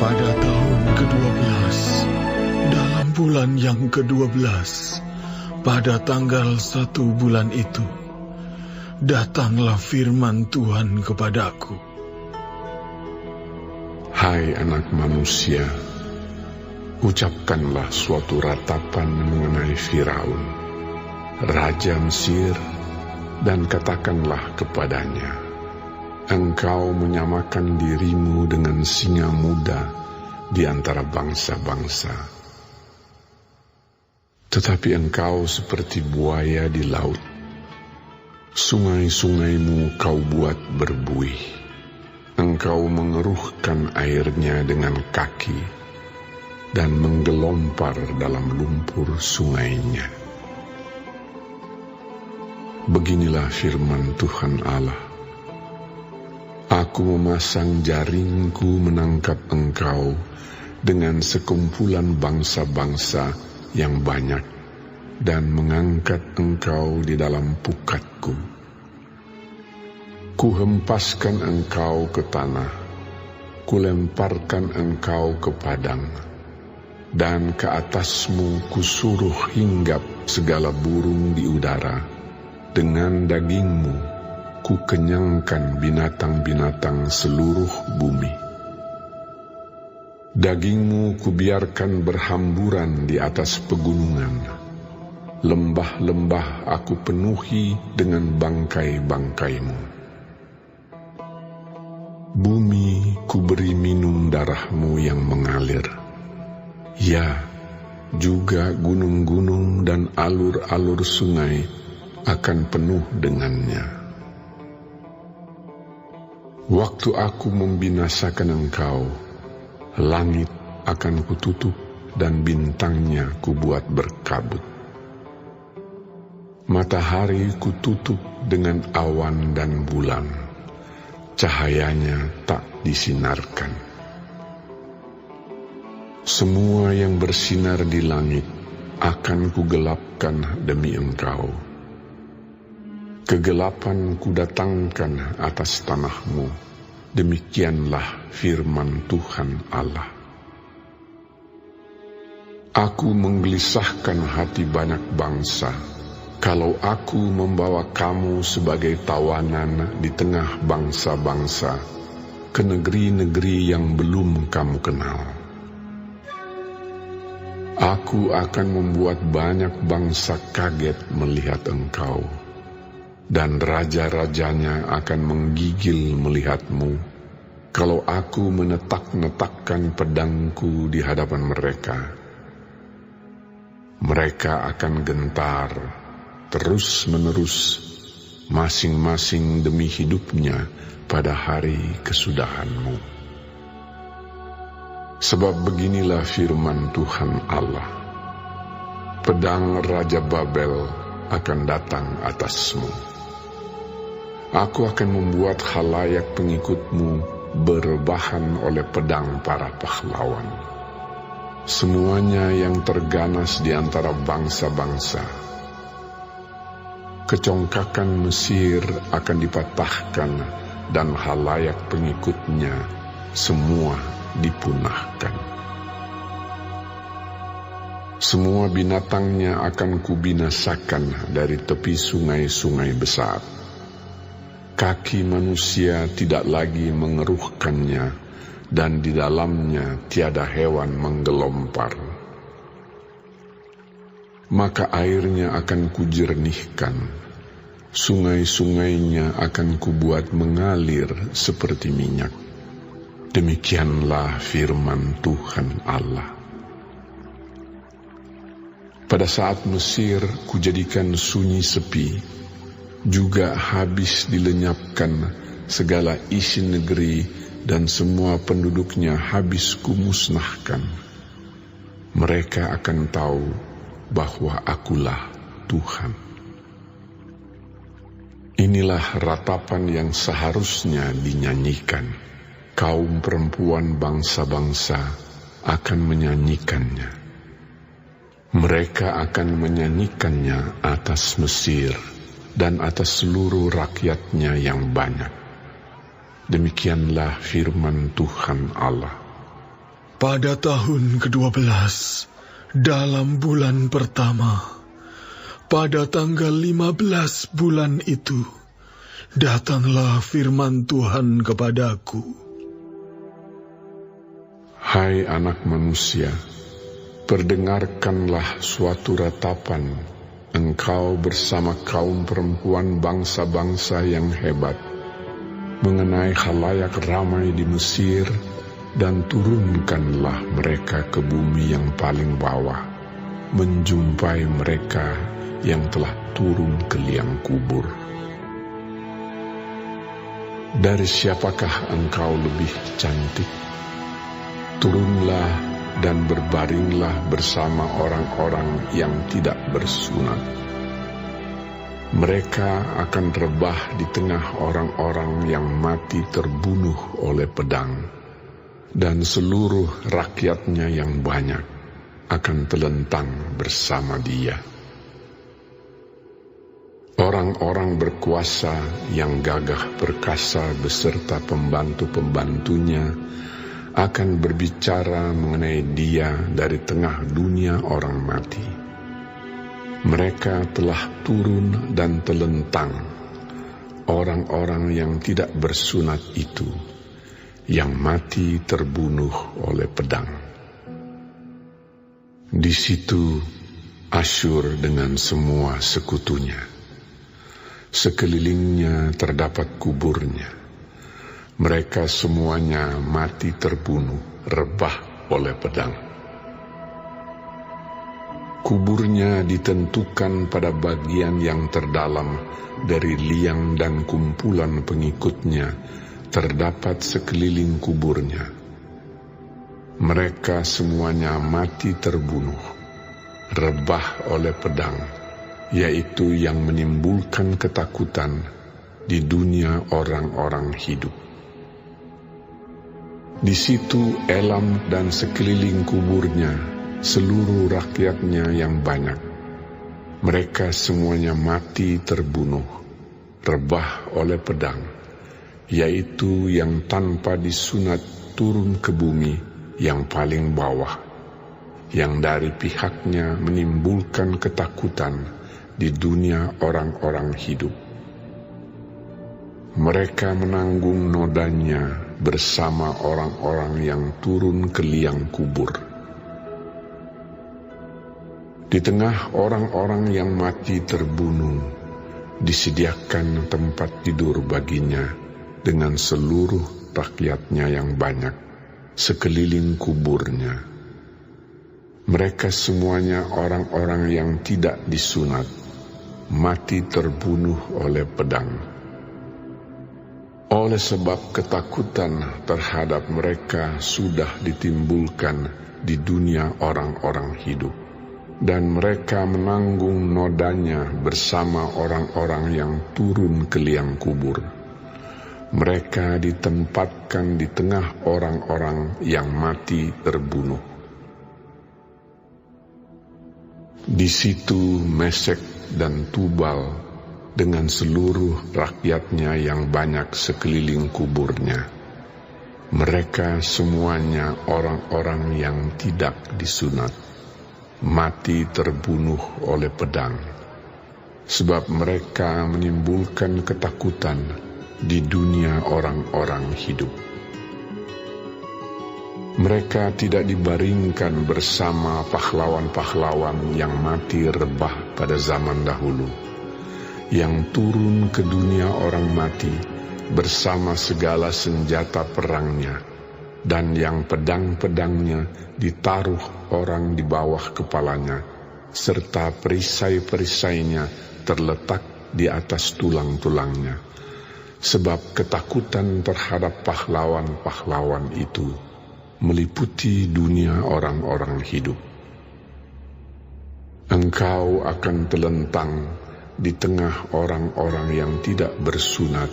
Pada tahun ke-12, dalam bulan yang ke-12, pada tanggal 1 bulan itu, datanglah firman Tuhan kepadaku. Hai anak manusia, ucapkanlah suatu ratapan mengenai Firaun, Raja Mesir, dan katakanlah kepadanya, engkau menyamakan dirimu dengan singa muda di antara bangsa-bangsa. Tetapi engkau seperti buaya di laut. Sungai-sungaimu kau buat berbuih. Engkau mengeruhkan airnya dengan kaki dan menggelompar dalam lumpur sungainya. Beginilah firman Tuhan Allah. Aku memasang jaringku menangkap engkau dengan sekumpulan bangsa-bangsa yang banyak dan mengangkat engkau di dalam pukatku. Kuhempaskan engkau ke tanah, kulemparkan engkau ke padang, dan ke atasmu kusuruh hinggap segala burung di udara. Dengan dagingmu ku kenyangkan binatang-binatang seluruh bumi. Dagingmu kubiarkan berhamburan di atas pegunungan. Lembah-lembah aku penuhi dengan bangkai-bangkaimu. Bumi kuberi minum darahmu yang mengalir. Ya, juga gunung-gunung dan alur-alur sungai akan penuh dengannya. Waktu aku membinasakan engkau, langit akan kututup dan bintangnya kubuat berkabut. Matahari kututup dengan awan dan bulan, cahayanya tak disinarkan. Semua yang bersinar di langit akan kugelapkan demi engkau. Kegelapan kudatangkan atas tanahmu, demikianlah firman Tuhan Allah. Aku menggelisahkan hati banyak bangsa, kalau aku membawa kamu sebagai tawanan di tengah bangsa-bangsa, ke negeri-negeri yang belum kamu kenal. Aku akan membuat banyak bangsa kaget melihat engkau, dan raja-rajanya akan menggigil melihatmu, kalau aku menetak-netakkan pedangku di hadapan mereka. Mereka akan gentar, terus-menerus, masing-masing demi hidupnya pada hari kesudahanmu. Sebab beginilah firman Tuhan Allah, pedang Raja Babel akan datang atasmu. Aku akan membuat khalayak pengikutmu berbahan oleh pedang para pahlawan. Semuanya yang terganas di antara bangsa-bangsa. Kecongkakan Mesir akan dipatahkan dan khalayak pengikutnya semua dipunahkan. Semua binatangnya akan kubinasakan dari tepi sungai-sungai besar. Kaki manusia tidak lagi mengeruhkannya, dan di dalamnya tiada hewan menggelompar. Maka airnya akan kujernihkan, sungai-sungainya akan kubuat mengalir seperti minyak. Demikianlah firman Tuhan Allah. Pada saat Mesir kujadikan sunyi sepi, juga habis dilenyapkan segala isi negeri dan semua penduduknya habis kumusnahkan. Mereka akan tahu bahwa akulah Tuhan. Inilah ratapan yang seharusnya dinyanyikan. Kaum perempuan bangsa-bangsa akan menyanyikannya. Mereka akan menyanyikannya atas Mesir dan atas seluruh rakyatnya yang banyak. Demikianlah firman Tuhan Allah. Pada tahun ke-12, dalam bulan pertama, pada tanggal 15 bulan itu, datanglah firman Tuhan kepadaku. Hai anak manusia, perdengarkanlah suatu ratapan, engkau bersama kaum perempuan bangsa-bangsa yang hebat, mengenai khalayak ramai di Mesir, dan turunkanlah mereka ke bumi yang paling bawah, menjumpai mereka yang telah turun ke liang kubur. Dari siapakah engkau lebih cantik? Turunlah dan berbaringlah bersama orang-orang yang tidak bersunat. Mereka akan rebah di tengah orang-orang yang mati terbunuh oleh pedang, dan seluruh rakyatnya yang banyak akan telentang bersama dia. Orang-orang berkuasa yang gagah perkasa beserta pembantu-pembantunya akan berbicara mengenai dia dari tengah dunia orang mati. Mereka telah turun dan telentang, orang-orang yang tidak bersunat itu, yang mati terbunuh oleh pedang. Di situ Asyur dengan semua sekutunya. Sekelilingnya terdapat kuburnya. Mereka semuanya mati terbunuh, rebah oleh pedang. Kuburnya ditentukan pada bagian yang terdalam dari liang dan kumpulan pengikutnya, terdapat sekeliling kuburnya. Mereka semuanya mati terbunuh, rebah oleh pedang, yaitu yang menimbulkan ketakutan di dunia orang-orang hidup. Di situ Elam dan sekeliling kuburnya, seluruh rakyatnya yang banyak. Mereka semuanya mati terbunuh, rebah oleh pedang, yaitu yang tanpa disunat turun ke bumi yang paling bawah, yang dari pihaknya menimbulkan ketakutan di dunia orang-orang hidup. Mereka menanggung nodanya bersama orang-orang yang turun ke liang kubur. Di tengah orang-orang yang mati terbunuh, disediakan tempat tidur baginya dengan seluruh rakyatnya yang banyak, sekeliling kuburnya. Mereka semuanya orang-orang yang tidak disunat, mati terbunuh oleh pedang. Oleh sebab ketakutan terhadap mereka sudah ditimbulkan di dunia orang-orang hidup, dan mereka menanggung nodanya bersama orang-orang yang turun ke liang kubur. Mereka ditempatkan di tengah orang-orang yang mati terbunuh. Di situ Mesek dan Tubal dengan seluruh rakyatnya yang banyak sekeliling kuburnya. Mereka semuanya orang-orang yang tidak disunat, mati terbunuh oleh pedang, sebab mereka menimbulkan ketakutan di dunia orang-orang hidup. Mereka tidak dibaringkan bersama pahlawan-pahlawan yang mati rebah pada zaman dahulu, yang turun ke dunia orang mati bersama segala senjata perangnya, dan yang pedang-pedangnya ditaruh orang di bawah kepalanya, serta perisai-perisainya terletak di atas tulang-tulangnya. Sebab ketakutan terhadap pahlawan-pahlawan itu meliputi dunia orang-orang hidup. Engkau akan telentang di tengah orang-orang yang tidak bersunat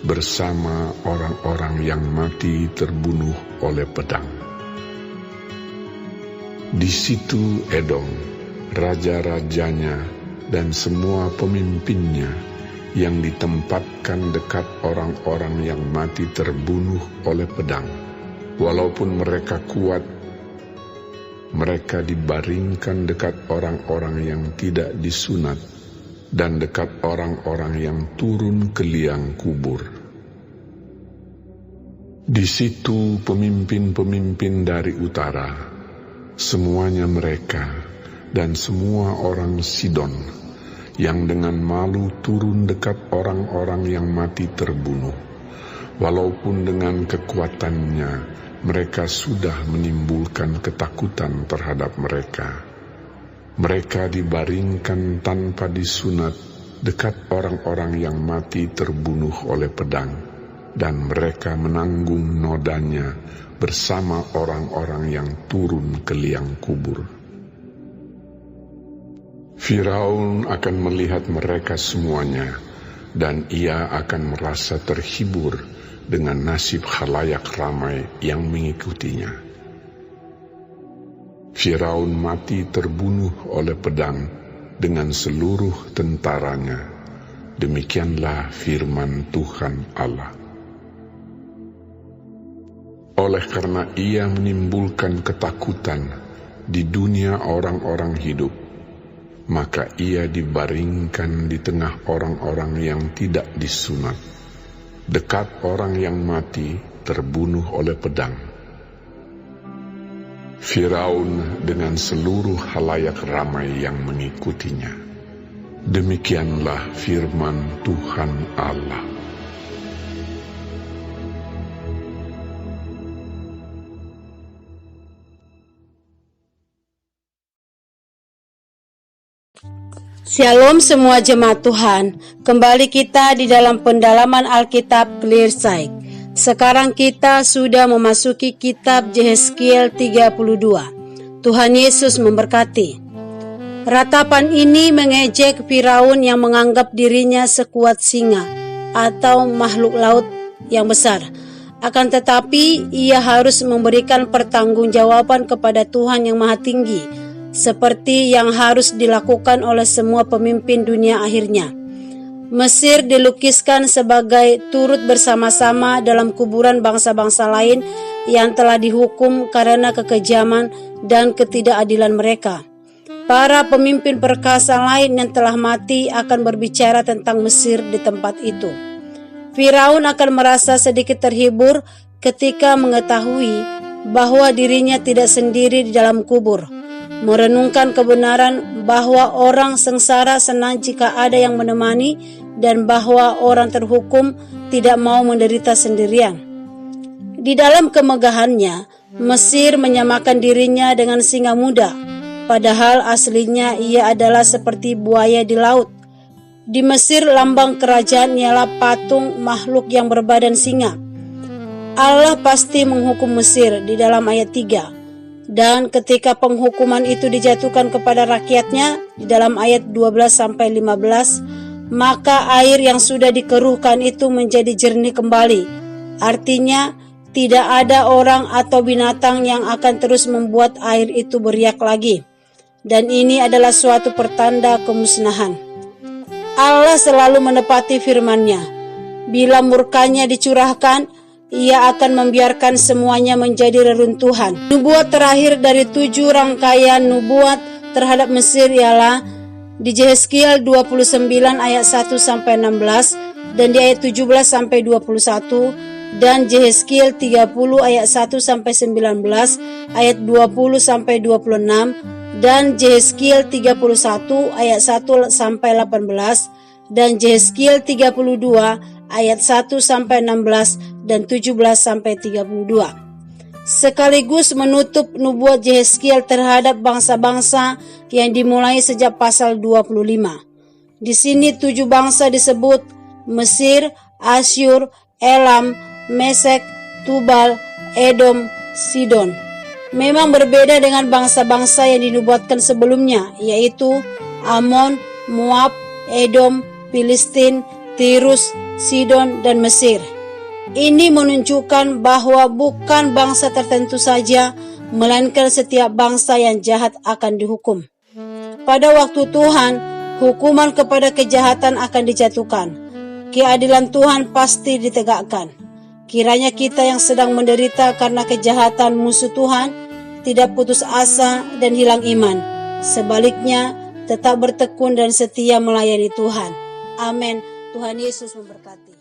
bersama orang-orang yang mati terbunuh oleh pedang. Di situ Edom, raja-rajanya dan semua pemimpinnya yang ditempatkan dekat orang-orang yang mati terbunuh oleh pedang, walaupun mereka kuat mereka dibaringkan dekat orang-orang yang tidak disunat dan dekat orang-orang yang turun ke liang kubur. Di situ pemimpin-pemimpin dari utara, semuanya mereka dan semua orang Sidon, yang dengan malu turun dekat orang-orang yang mati terbunuh, walaupun dengan kekuatannya mereka sudah menimbulkan ketakutan terhadap mereka. Mereka dibaringkan tanpa disunat dekat orang-orang yang mati terbunuh oleh pedang, dan mereka menanggung nodanya bersama orang-orang yang turun ke liang kubur. Firaun akan melihat mereka semuanya, dan ia akan merasa terhibur dengan nasib khalayak ramai yang mengikutinya. Firaun mati terbunuh oleh pedang dengan seluruh tentaranya. Demikianlah firman Tuhan Allah. Oleh karena ia menimbulkan ketakutan di dunia orang-orang hidup, maka ia dibaringkan di tengah orang-orang yang tidak disunat, dekat orang yang mati terbunuh oleh pedang. Firaun dengan seluruh halayak ramai yang mengikutinya. Demikianlah firman Tuhan Allah. Shalom semua jemaat Tuhan, kembali kita di dalam pendalaman Alkitab Clear Sight. Sekarang kita sudah memasuki kitab Yehezkiel 32. Tuhan Yesus memberkati. Ratapan ini mengejek Firaun yang menganggap dirinya sekuat singa atau makhluk laut yang besar. Akan tetapi ia harus memberikan pertanggungjawaban kepada Tuhan yang Maha Tinggi, seperti yang harus dilakukan oleh semua pemimpin dunia akhirnya. Mesir dilukiskan sebagai turut bersama-sama dalam kuburan bangsa-bangsa lain yang telah dihukum karena kekejaman dan ketidakadilan mereka. Para pemimpin perkasa lain yang telah mati akan berbicara tentang Mesir di tempat itu. Firaun akan merasa sedikit terhibur ketika mengetahui bahwa dirinya tidak sendiri di dalam kubur. Merenungkan kebenaran bahwa orang sengsara senang jika ada yang menemani dan bahwa orang terhukum tidak mau menderita sendirian. Di dalam kemegahannya, Mesir menyamakan dirinya dengan singa muda, padahal aslinya ia adalah seperti buaya di laut. Di Mesir lambang kerajaan ialah patung makhluk yang berbadan singa. Allah pasti menghukum Mesir di dalam ayat 3. Dan ketika penghukuman itu dijatuhkan kepada rakyatnya di dalam ayat 12-15, maka air yang sudah dikeruhkan itu menjadi jernih kembali. Artinya tidak ada orang atau binatang yang akan terus membuat air itu beriak lagi. Dan ini adalah suatu pertanda kemusnahan. Allah selalu menepati firman-Nya. Bila murkanya dicurahkan, ia akan membiarkan semuanya menjadi reruntuhan. Nubuat terakhir dari 7 rangkaian nubuat terhadap Mesir ialah di Yehezkiel 29 ayat 1-16 dan di ayat 17-21 dan Yehezkiel 30 ayat 1-19, ayat 20-26 dan Yehezkiel 31 ayat 1-18 dan Yehezkiel 32 ayat 1-16 dan 17-32. Sekaligus menutup nubuat Yehezkiel terhadap bangsa-bangsa yang dimulai sejak pasal 25. Di sini 7 bangsa disebut: Mesir, Asyur, Elam, Mesek, Tubal, Edom, Sidon. Memang berbeda dengan bangsa-bangsa yang dinubuatkan sebelumnya, yaitu Amon, Moab, Edom, Filistin, Tirus, Sidon, dan Mesir. Ini menunjukkan bahwa bukan bangsa tertentu saja, melainkan setiap bangsa yang jahat akan dihukum. Pada waktu Tuhan, hukuman kepada kejahatan akan dijatuhkan. Keadilan Tuhan pasti ditegakkan. Kiranya kita yang sedang menderita karena kejahatan musuh Tuhan tidak putus asa dan hilang iman. Sebaliknya, tetap bertekun dan setia melayani Tuhan. Amin. Tuhan Yesus memberkati.